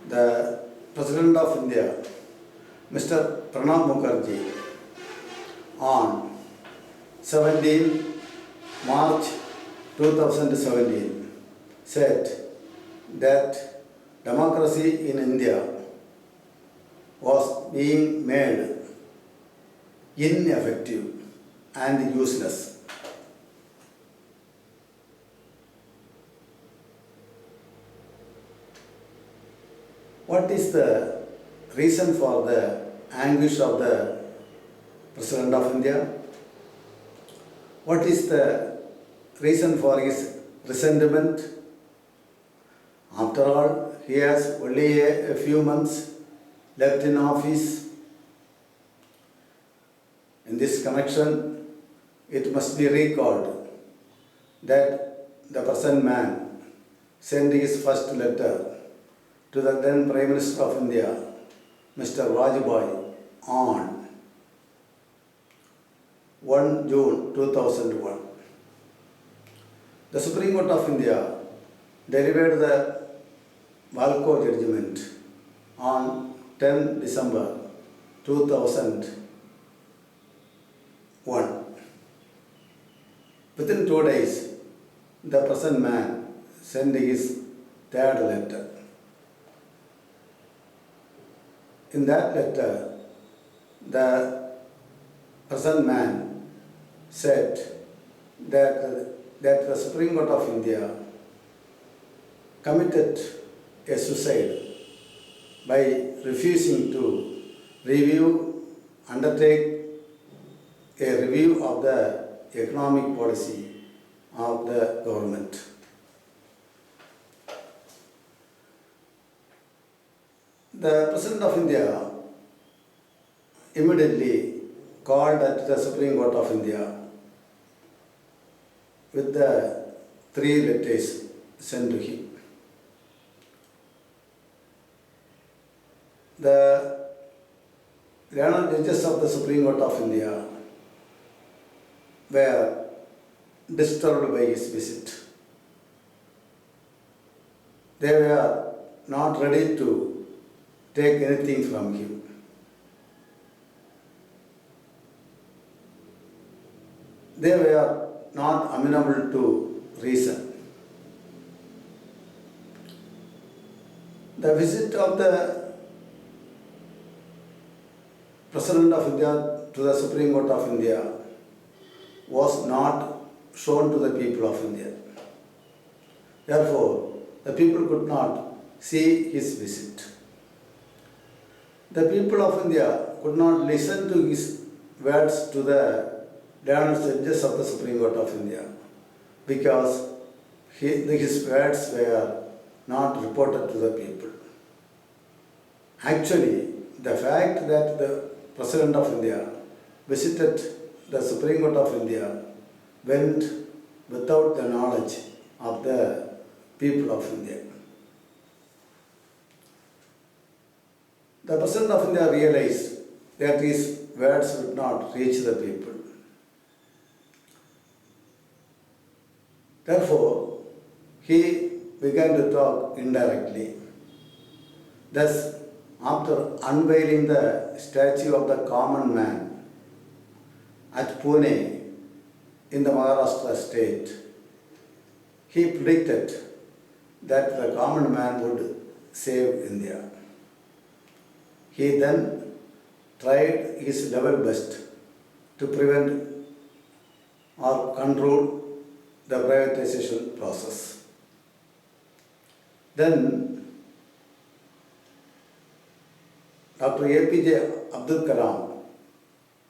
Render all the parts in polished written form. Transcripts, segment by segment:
the President of India, Mr.Pranab Mukherjee, on 17 March 2017 said that democracy in India was being made ineffective and useless. What is the reason for the anguish of the President of India? What is the reason for his resentment? After all, he has only a few months left in office. In this connection, it must be recalled that the present man sent his first letter to the then Prime Minister of India, Mr. Vajpayee, on 1 June 2001. The Supreme Court of India delivered the BALCO judgement on 10 December 2001. Within 2 days, the present man sent his third letter. In that letter, the present man said that the Supreme Court of India committed a suicide by refusing to undertake a review of the economic policy of the government. The President of India immediately called at the Supreme Court of India with the 3 letters sent to him. The learned judges of the Supreme Court of India were disturbed by his visit. They were not ready to take anything from him. They were not amenable to reason. The visit of the President of India to the Supreme Court of India was not shown to the people of India. Therefore, the people could not see his visit. The people of India could not listen to his words to the learned judges of the Supreme Court of India because his words were not reported to the people. Actually, the fact that the President of India visited the Supreme Court of India went without the knowledge of the people of India. The President of India realized that his words would not reach the people. Therefore, he began to talk indirectly. Thus, after unveiling the statue of the common man at Pune in the Maharastra State, he predicted that the common man would save India. He then tried his level best to prevent or control the privatization process. Then Dr. APJ Abdul Kalam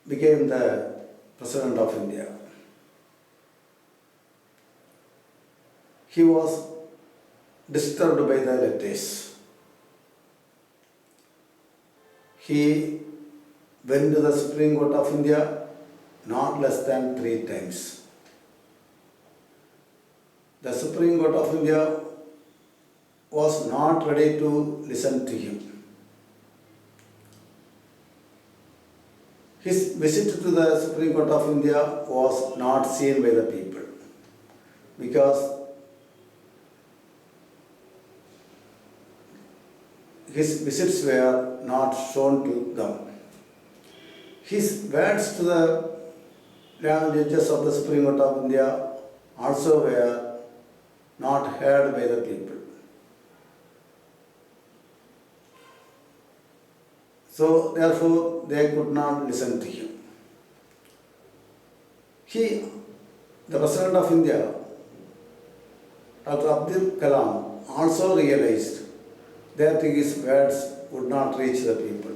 became the President of India. He was disturbed by the letters. He went to the Supreme Court of India not less than 3 times. The Supreme Court of India was not ready to listen to him. His visit to the Supreme Court of India was not seen by the people because his visits were not shown to them. His words to the judges of the Supreme Court of India also were not heard by the people. So therefore they could not listen to him. He, the President of India, Dr. Abdul Kalam, also realized that his words would not reach the people.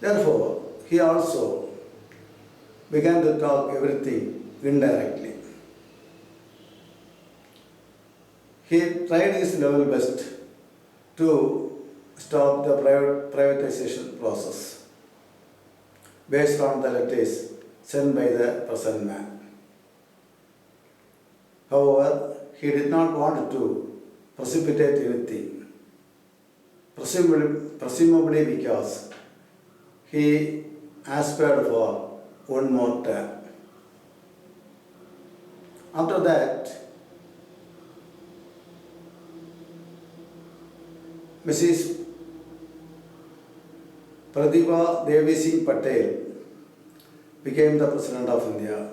Therefore, he also began to talk everything indirectly. He tried his level best to stop the privatization process based on the letters sent by the present man. However, he did not want to precipitate anything, presumably because he aspired for one more term. After that, Mrs. Pratibha Devi Singh Patel became the President of India.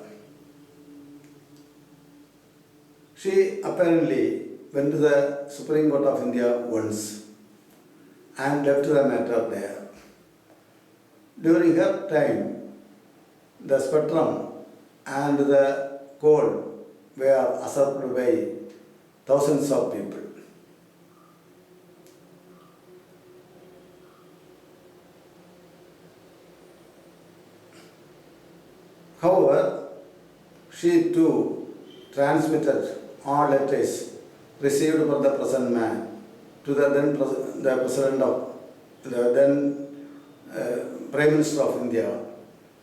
She apparently went to the Supreme Court of India once and left the matter there. During her time, the spectrum and the coal were usurped by thousands of people. However, she too transmitted all letters received from the present man to the then the President of the then Prime Minister of India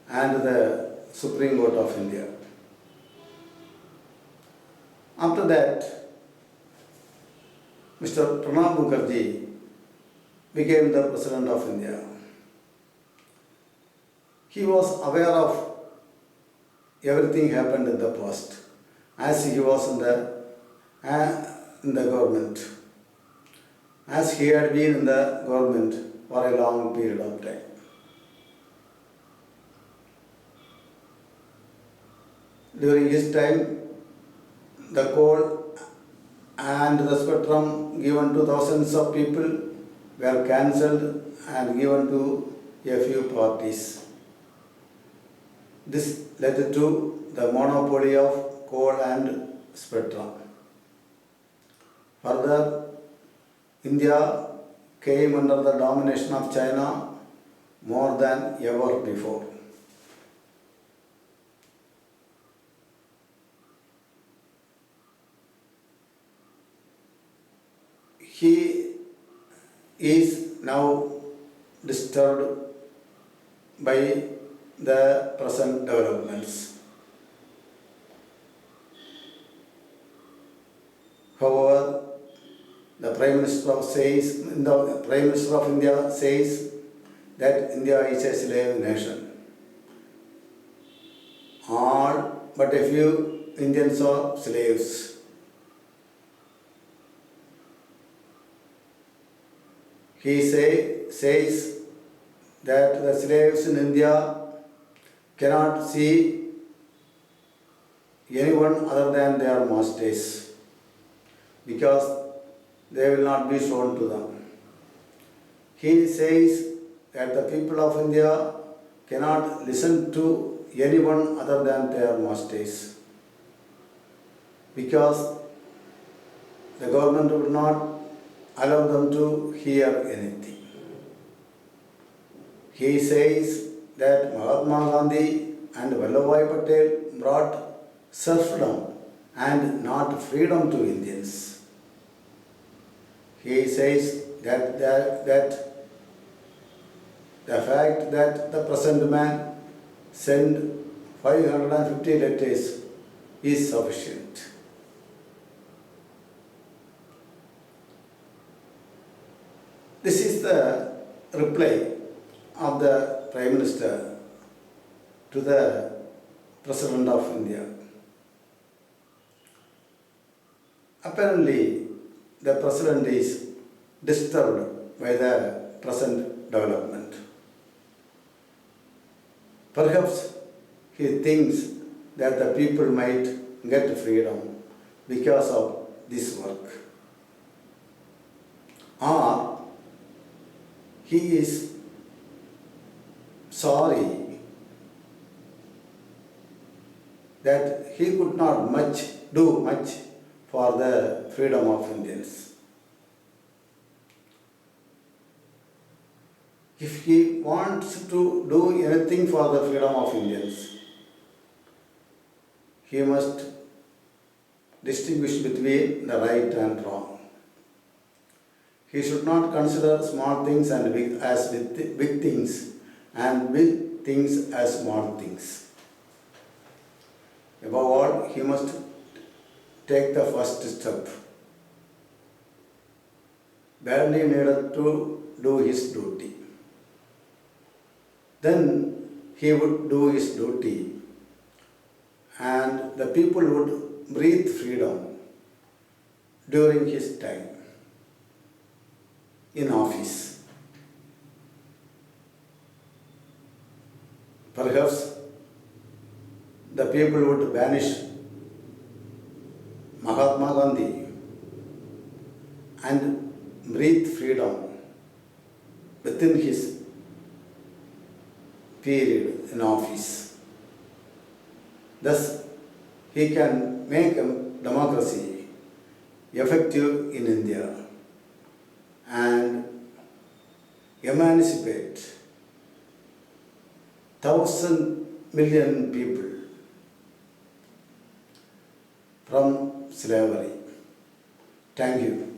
and the Supreme Court of India. After that, Mr. Pranab Mukherjee became the President of India. He was aware of everything happened in the past, as he was in the government, as he had been in the government for a long period of time. During his time, the coal and the spectrum given to thousands of people were cancelled and given to a few parties. This led to the monopoly of coal and spectrum. Further, India came under the domination of China more than ever before. He is now disturbed by the present developments. However, the Prime Minister of India says that India is a slave nation. All but a few Indians are slaves. He says that the slaves in India cannot see anyone other than their masters because they will not be shown to them. He says that the people of India cannot listen to anyone other than their masters because the government would not allow them to hear anything. He says that Mahatma Gandhi and Vajpayee Patel brought serfdom and not freedom to Indians. He says that the fact that the present man sent 550 letters is sufficient. This is the reply of the Prime Minister to the President of India. Apparently, the President is disturbed by the present development. Perhaps he thinks that the people might get freedom because of this work. Or he is sorry that he could not do much for the freedom of Indians. If he wants to do anything for the freedom of Indians, he must distinguish between the right and wrong. He should not consider small things as big things and big things as small things. Above all, he must take the first step. Barely needed to do his duty. Then he would do his duty and the people would breathe freedom during his time in office. Perhaps the people would banish Mahatma Gandhi and breathe freedom within his period in office. Thus, he can make a democracy effective in India and emancipate 1,000 million people from slavery. Thank you.